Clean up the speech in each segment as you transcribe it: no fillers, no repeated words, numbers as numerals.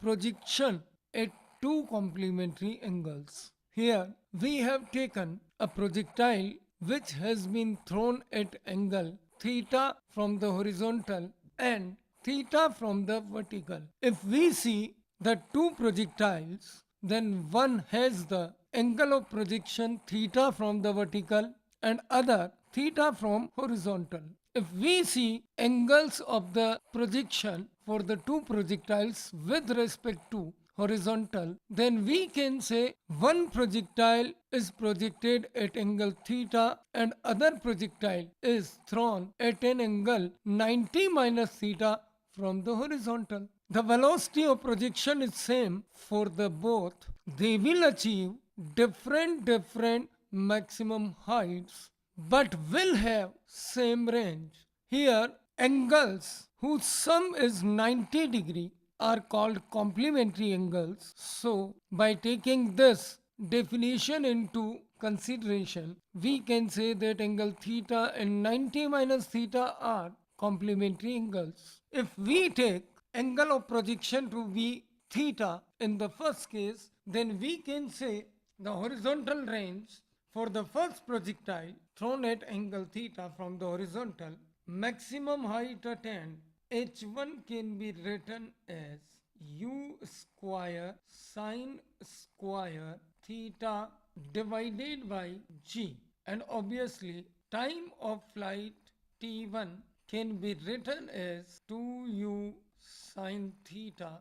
projection at two complementary angles. Here we have taken a projectile which has been thrown at angle theta from the horizontal and theta from the vertical. If we see the two projectiles, then one has the angle of projection theta from the vertical and other theta from horizontal. If we see angles of the projection for the two projectiles with respect to horizontal, then we can say one projectile is projected at angle theta and other projectile is thrown at an angle 90 minus theta from the horizontal. The velocity of projection is same for the both. They will achieve different maximum heights but will have same range. Here angles whose sum is 90 degree are called complementary angles. So by taking this definition into consideration, we can say that angle theta and 90 minus theta are complementary angles. If we take angle of projection to be theta in the first case, then we can say the horizontal range for the first projectile thrown at angle theta from the horizontal, maximum height attained h1 can be written as u square sine square theta divided by g, and obviously time of flight t1 can be written as 2u sine theta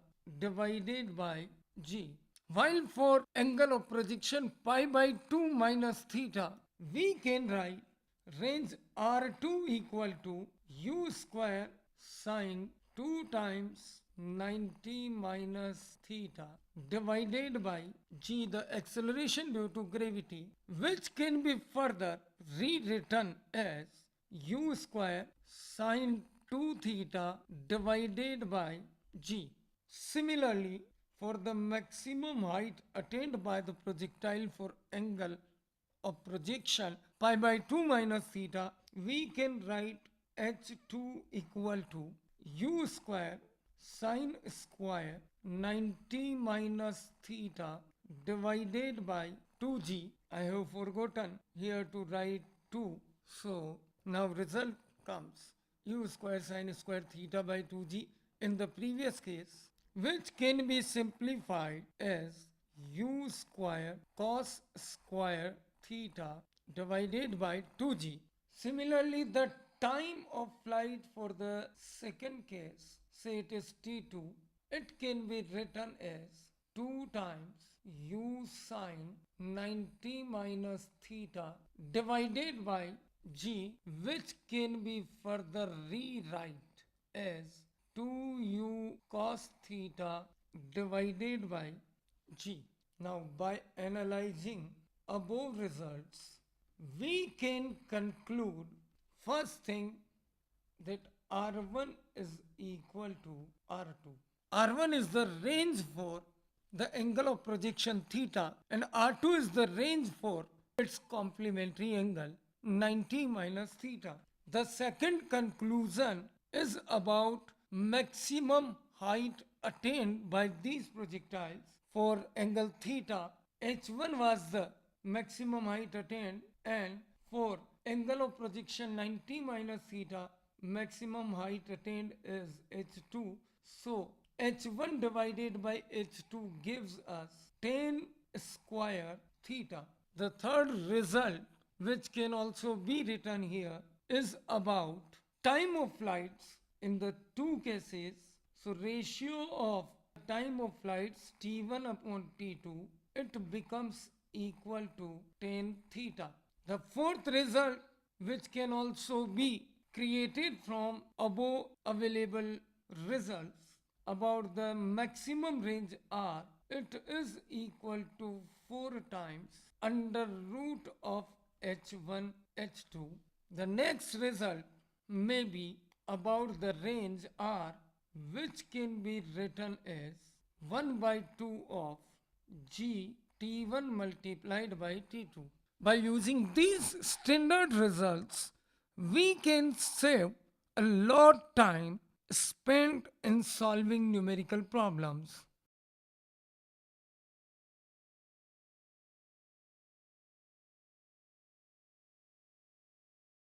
divided by g. While for angle of projection pi by 2 minus theta, we can write range R2 equal to u square sine 2 times 90 minus theta divided by g, the acceleration due to gravity, which can be further rewritten as u square sine 2 theta divided by g. Similarly, for the maximum height attained by the projectile for angle of projection pi by 2 minus theta, we can write h2 equal to u square sine square 90 minus theta divided by 2g. I have forgotten here to write 2. So now result comes u square sine square theta by 2g in the previous case, which can be simplified as u square cos square theta divided by 2g. Similarly, the time of flight for the second case, say it is t2, it can be written as 2 times u sine 90 minus theta divided by g, which can be further rewrite as 2u cos theta divided by g. Now by analyzing above results, we can conclude first thing that R1 is equal to R2. R1 is the range for the angle of projection theta and R2 is the range for its complementary angle 90 minus theta. The second conclusion is about maximum height attained by these projectiles for angle theta. H1 was the maximum height attained, and for angle of projection 90 minus theta, maximum height attained is h2. So h1 divided by h2 gives us 10 square theta. The third result, which can also be written here, is about time of flights in the two cases. So ratio of time of flights t1 upon t2, it becomes equal to 10 theta. The fourth result, which can also be created from above available results about the maximum range R, it is equal to 4 times under root of h1 h2. The next result may be about the range R, which can be written as 1 by 2 of g t1 multiplied by t2. By using these standard results, we can save a lot time spent in solving numerical problems.